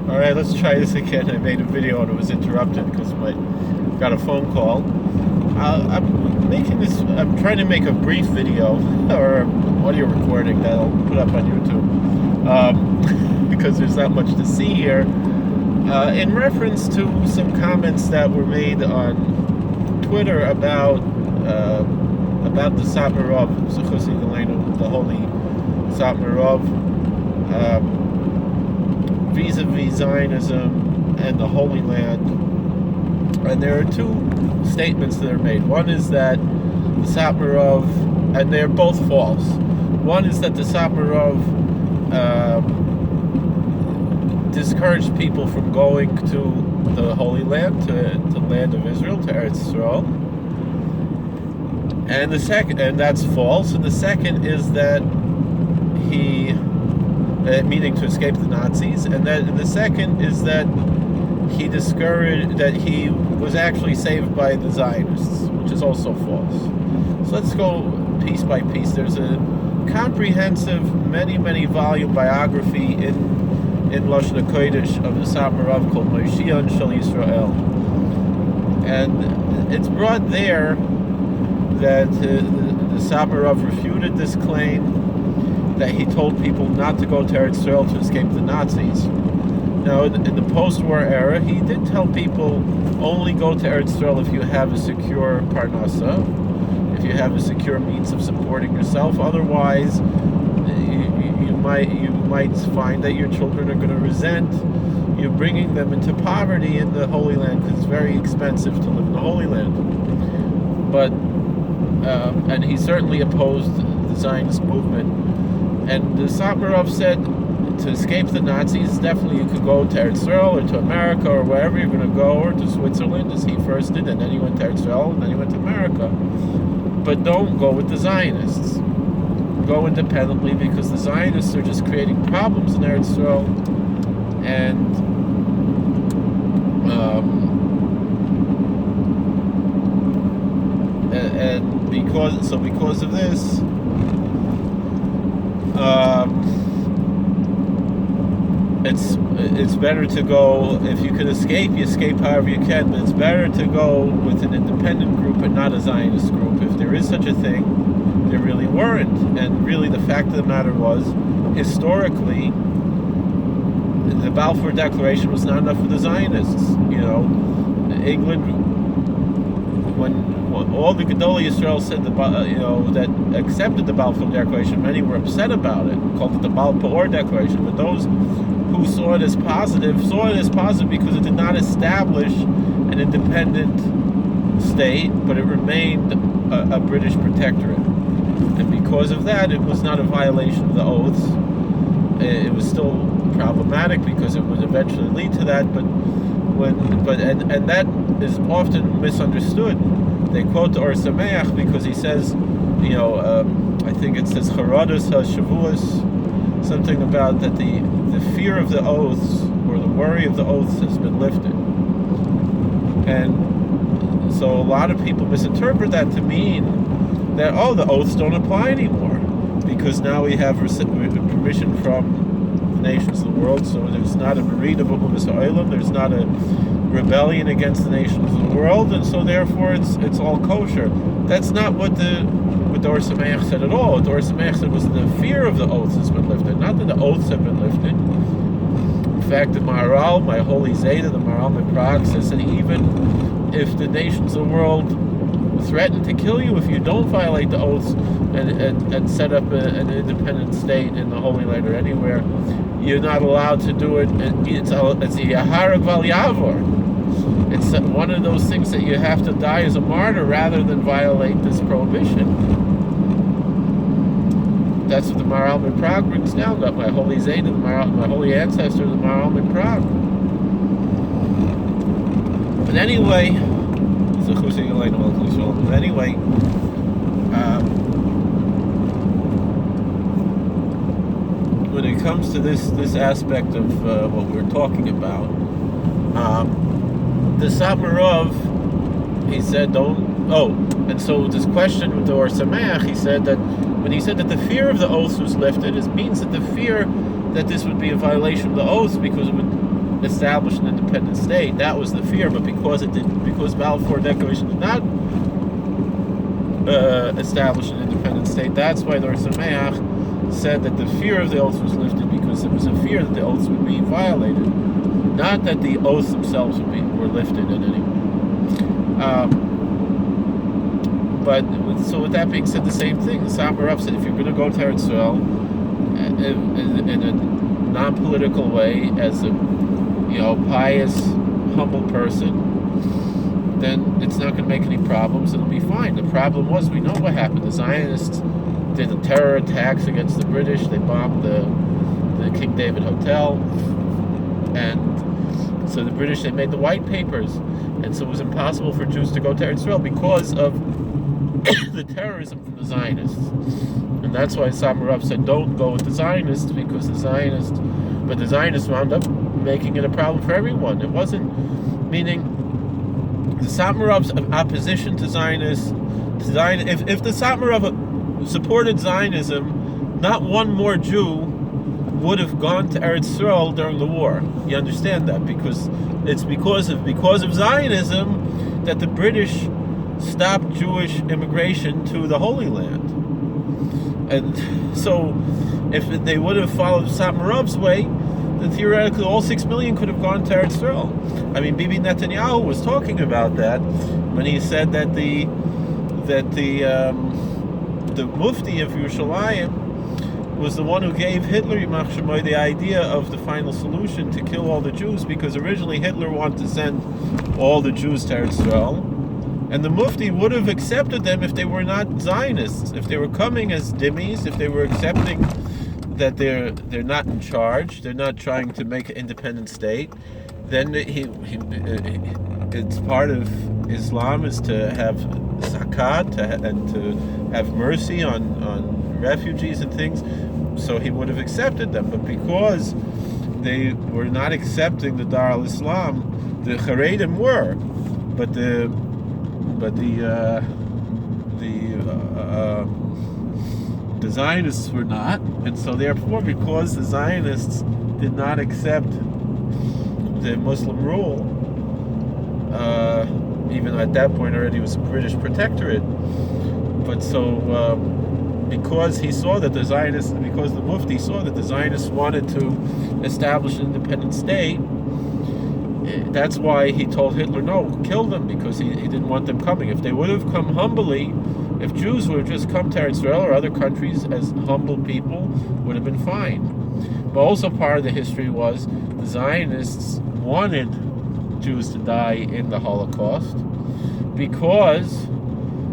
Alright, let's try this again. I made a video and it was interrupted because I got a phone call. I'm trying to make a brief video or audio recording that I'll put up on YouTube because there's not much to see here. In reference to some comments that were made on Twitter about the Satmar Rebbe, the holy Satmar Rebbe, vis-a-vis Zionism and the Holy Land. And there are two statements that are made. One is that the Satmar Rebbe, and they're both false. One is that the Satmar Rebbe discouraged people from going to the Holy Land, to the land of Israel, to Eretz Israel. And the second, and that's false. And the second is that he, meaning to escape the Nazis, and the second is that he was actually saved by the Zionists, which is also false. So let's go piece by piece. There's a comprehensive, many volume biography in Lashon HaKodesh of the Satmar Rebbe called Moshiach Shel Yisrael, and it's brought there that the Satmar Rebbe refuted this claim that he told people not to go to Eretz Israel to escape the Nazis. Now, in the post-war era, he did tell people only go to Eretz Israel if you have a secure parnasa, if you have a secure means of supporting yourself. Otherwise, you might find that your children are going to resent you bringing them into poverty in the Holy Land because it's very expensive to live in the Holy Land. But and he certainly opposed the Zionist movement. And the Satmar Rebbe said, to escape the Nazis, definitely you could go to Eretz Israel or to America or wherever you're going to go, or to Switzerland, as he first did, and then he went to Eretz Israel, and then he went to America. But don't go with the Zionists. Go independently, because the Zionists are just creating problems in Eretz Israel, and because of this, it's better to go, if you can escape, you escape however you can, but it's better to go with an independent group and not a Zionist group. If there is such a thing, there really weren't. And really the fact of the matter was, historically, the Balfour Declaration was not enough for the Zionists. England, when all the Gedolei Yisrael said that accepted the Balfour Declaration, many were upset about it, called it the Balfour Declaration. But those who saw it as positive because it did not establish an independent state, but it remained a British protectorate. And because of that, it was not a violation of the oaths. It was still problematic because it would eventually lead to that. And that is often misunderstood. They quote Or Sameach because he says, I think it says Charadus HaShavuos, something about that the fear of the oaths or the worry of the oaths has been lifted. And so a lot of people misinterpret that to mean that, the oaths don't apply anymore because now we have permission from the nations of the world, so there's not a Merida B'Umas Ha'olam, there's not a rebellion against the nations of the world, and so therefore it's all kosher. That's not what the Or Sameach said at all. What the Or Sameach said was the fear of the oaths has been lifted, not that the oaths have been lifted. In fact, the Maharal, my holy Zayda, the Maharal in Prague, says that even if the nations of the world threaten to kill you if you don't violate the oaths and set up an independent state in the Holy Land or anywhere, you're not allowed to do it. It's a Yaharag Val Yavor. It's one of those things that you have to die as a martyr rather than violate this prohibition. That's what the Maharal in Prague brings down. That my holy Zayda, my holy ancestor, the Maharal in Prague. But anyway, when it comes to this aspect of what we're talking about, the Satmar Rebbe, he said, and so this question with the Or Sameach, he said that when he said that the fear of the oaths was lifted, it means that the fear that this would be a violation of the oaths because it would establish an independent state. That was the fear, but because Balfour Declaration did not establish an independent state, that's why the Ohr Sameach said that the fear of the oaths was lifted, because it was a fear that the oaths would be violated, not that the oaths themselves were lifted in any way. But so with that being said, the same thing. The Satmar Rebbe said, if you're going to go to Eretz Israel in a non-political way, as a pious, humble person, then it's not going to make any problems. It'll be fine. The problem was, we know what happened. The Zionists did the terror attacks against the British. They bombed the King David Hotel, and so the British, they made the white papers, and so it was impossible for Jews to go to Eretz Israel because of the terrorism from the Zionists. And that's why Satmar Rebbe said, don't go with the Zionists, because the Zionists wound up making it a problem for everyone. It wasn't, meaning the Satmar Rebbe's opposition to Zionists, if the Satmar Rebbe supported Zionism, not one more Jew would have gone to Eretz Israel during the war. You understand that? Because it's because of Zionism that the British stopped Jewish immigration to the Holy Land. And so if they would have followed Satmar Rebbe's way, then theoretically all 6 million could have gone to Eretz Israel. I mean, Bibi Netanyahu was talking about that when he said that the Mufti of Yerushalayim was the one who gave Hitler, Yimach Shemoy, the idea of the final solution to kill all the Jews, because originally Hitler wanted to send all the Jews to Eretz Israel, and the Mufti would have accepted them if they were not Zionists, if they were coming as dhimmis, if they were accepting that they're not in charge, they're not trying to make an independent state. Then it's part of Islam is to have zakat and to have mercy on refugees and things. So he would have accepted them, but because they were not accepting the Dar al-Islam, the Haredim were, but the Zionists were not, and so therefore, because the Zionists did not accept the Muslim rule, even at that point already it was a British protectorate, but so because he saw that the Zionists, because the Mufti saw that the Zionists wanted to establish an independent state, that's why he told Hitler, no, kill them, because he didn't want them coming. If they would have come humbly, if Jews would have just come to Israel or other countries as humble people, would have been fine. But also part of the history was the Zionists wanted Jews to die in the Holocaust, because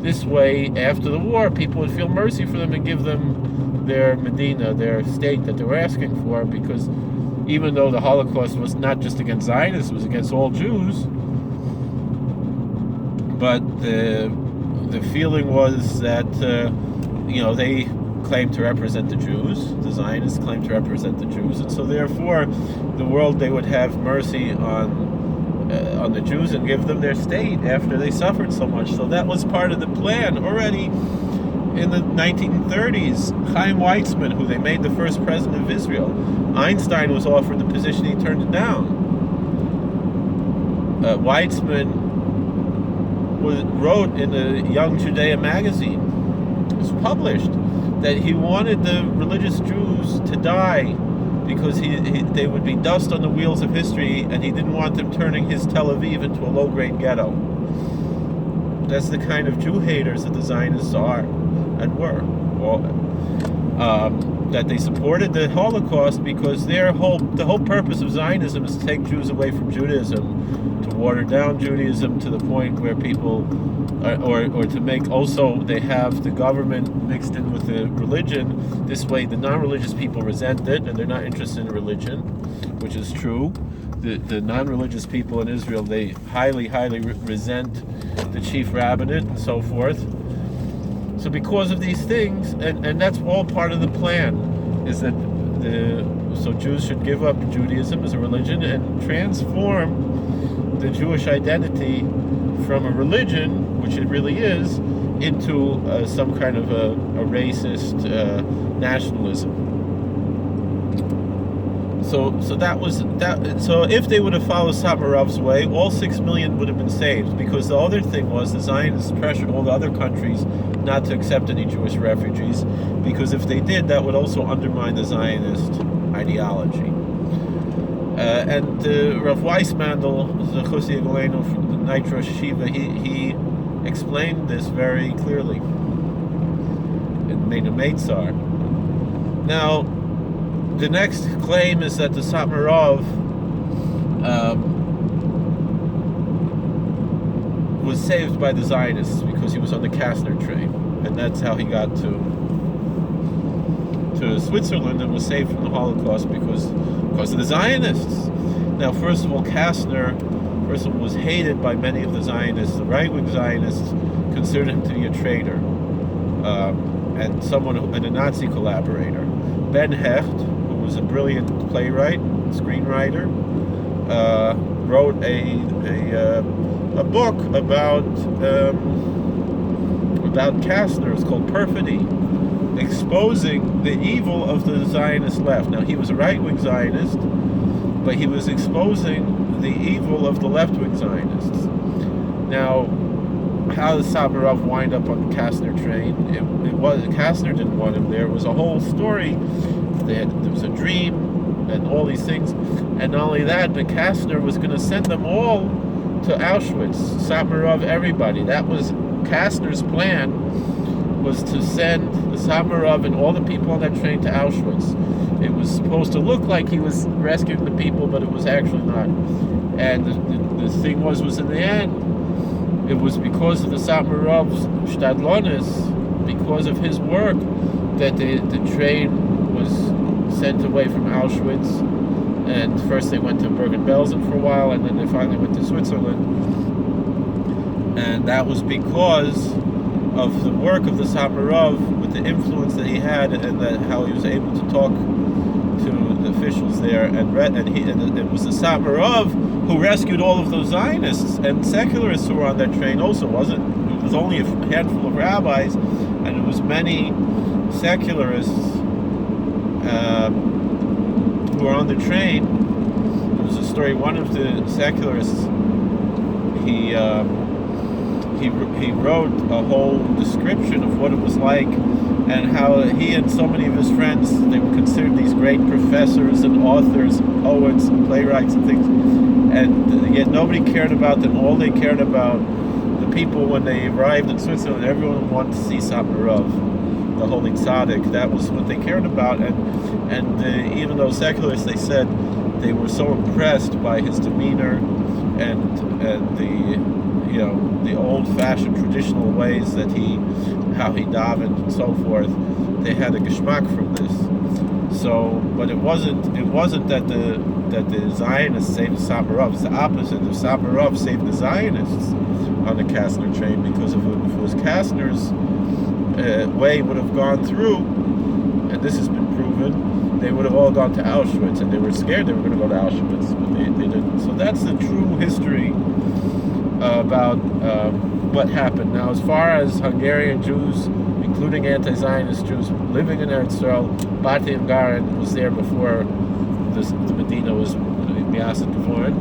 this way, after the war, people would feel mercy for them and give them their Medina, their state that they were asking for, because even though the Holocaust was not just against Zionists, it was against all Jews, but the feeling was that, they claimed to represent the Jews, the Zionists claimed to represent the Jews, and so therefore, the world, they would have mercy on the Jews and give them their state after they suffered so much. So that was part of the plan already in the 1930s. Chaim Weizmann, who they made the first president of Israel, Einstein was offered the position, he turned it down. Weizmann wrote in the Young Judea magazine, it was published, that he wanted the religious Jews to die because they would be dust on the wheels of history, and he didn't want them turning his Tel Aviv into a low-grade ghetto. That's the kind of Jew haters that the Zionists are and were. That they supported the Holocaust because the whole purpose of Zionism is to take Jews away from Judaism, to water down Judaism to the point where people, or to make also, they have the government mixed in with the religion. This way the non-religious people resent it and they're not interested in religion, which is true. The non-religious people in Israel, they highly resent the chief rabbinate and so forth. So because of these things, and that's all part of the plan, is that so Jews should give up Judaism as a religion and transform the Jewish identity from a religion, which it really is, into some kind of a racist nationalism. So that was that. So if they would have followed Satmar Rebbe's way, all 6 million would have been saved. Because the other thing was the Zionists pressured all the other countries not to accept any Jewish refugees, because if they did, that would also undermine the Zionist ideology. And Rav Weissmandel, the Chossi Yagolenu from the Nitro Shiva, he explained this very clearly in Meina Meitzar. Now, the next claim is that the Satmar Rebbe was saved by the Zionists because he was on the Kastner train, and that's how he got to Switzerland and was saved from the Holocaust because of the Zionists. Now, first of all, Kastner was hated by many of the Zionists. The right-wing Zionists considered him to be a traitor and a Nazi collaborator. Ben Hecht, who was a brilliant playwright, screenwriter, wrote a book about Kastner. It's called Perfidy, exposing the evil of the Zionist left. Now, he was a right-wing Zionist, but he was exposing the evil of the left-wing Zionists. Now, how did Satmar Rebbe wind up on the Kastner train? Kastner didn't want him there. It was a whole story. There was a dream and all these things. And not only that, but Kastner was going to send them all to Auschwitz. Satmar Rebbe, everybody. That was Kastner's plan, was to send the Satmar Rebbe and all the people on that train to Auschwitz. It was supposed to look like he was rescuing the people, but it was actually not. And the thing was in the end, it was because of the Satmar Rebbe's Shtadlonis, because of his work, that the train was sent away from Auschwitz. And first they went to Bergen-Belsen for a while, and then they finally went to Switzerland. And that was because of the work of the Satmar Rebbe, with the influence that he had, and how he was able to talk to the officials there, and it was the Satmar Rebbe who rescued all of those Zionists and secularists who were on that train. Also, it was only a handful of rabbis, and it was many secularists who were on the train. There was a story. One of the secularists, he wrote a whole description of what it was like, and how he and so many of his friends, they were considered these great professors and authors, poets and playwrights and things, and yet nobody cared about them. All they cared about, the people, when they arrived in Switzerland, everyone wanted to see Satmar Rebbe, the Holy Tzaddik. That was what they cared about, and even though secularists, they said they were so impressed by his demeanor and the old-fashioned traditional ways that how he davened and so forth, they had a geschmack from this. So, but it wasn't that the Zionists saved the Satmar Rebbe. It's the opposite. The Satmar Rebbe saved the Zionists on the Kastner train, because if it was Kastner's way would have gone through, and this has been proven, they would have all gone to Auschwitz, and they were scared they were going to go to Auschwitz, but they didn't. So that's the true history about what happened. Now, as far as Hungarian Jews, including anti-Zionist Jews living in Eretz Israel, Bati and Garin was there before the Medina was Miaset Gevoren.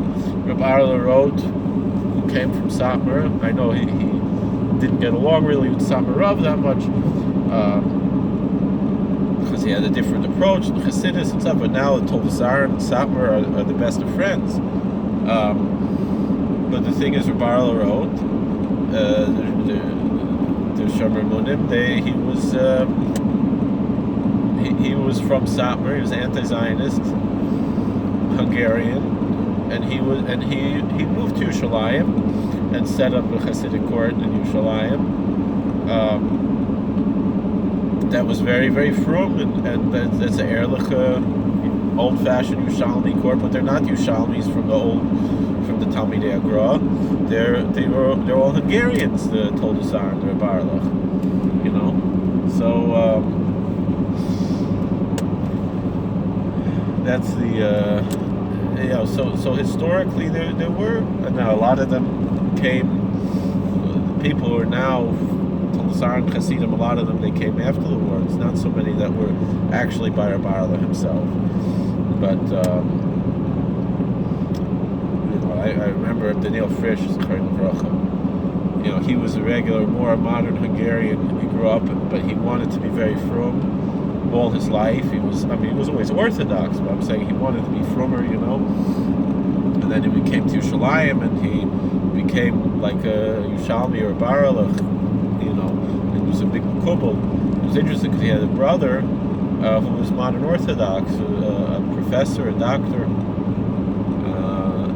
Reb Arla wrote, who came from Satmar. I know he didn't get along really with Satmar Rebbe that much, because he had a different approach, and Chassidus and stuff, but now Toldos Zarin and Satmar are the best of friends. But the thing is, Reb Arla wrote, the Shomer Munim, he was from Satmar. He was anti-Zionist, Hungarian, and he moved to Yerushalayim and set up a Hasidic court in Yerushalayim. That was very, very frum, and that's an ehrliche, old-fashioned Yerushalmi court, but they're not Yerushalmis from the Talmidei Agra. They're all Hungarians, the Toldos Zarin, the Barlach, So that's the So historically there were, and now a lot of them came. People who are now Toldos Zarin Hasidim, a lot of them, they came after the war. It's not so many that were actually by Reb Arla himself. But I remember Daniel Frisch, he was a regular, more modern Hungarian. He grew up, but he wanted to be very frum all his life. He was always Orthodox, but I'm saying he wanted to be frummer, And then he came to Yerushalayim, and he became like a Yerushalmi or a Baralach, and he was a big kubel. It was interesting because he had a brother who was modern Orthodox, a professor, a doctor,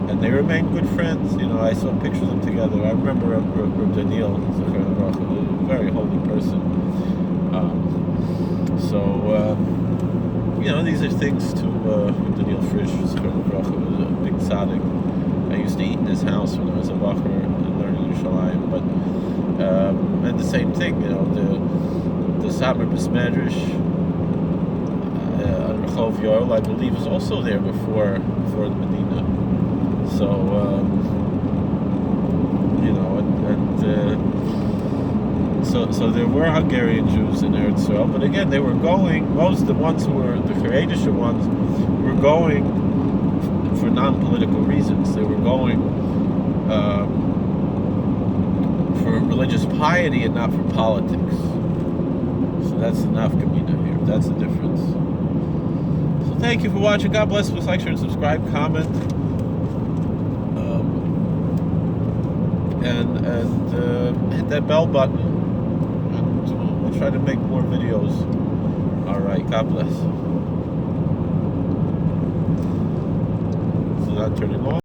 and they remained good friends. I saw pictures of them together. I remember Daniel, a very holy person. These are things to Daniel Frisch, was a big tzaddik. I used to eat in his house when I was a bacher and learning Yerushalayim. But and the same thing, the Satmar Rebbe on Rehov Yoel, I believe, was also there before the Medina. So so there were Hungarian Jews in Eretz Israel, but again, they were going. Most of the ones who were the Haredisha ones were going for non-political reasons. They were going for religious piety and not for politics. So that's the nafkamina here. That's the difference. So thank you for watching. God bless. Please like, share, and subscribe. Comment. And hit that bell button, and we'll try to make more videos. All right, God bless. So not turning on.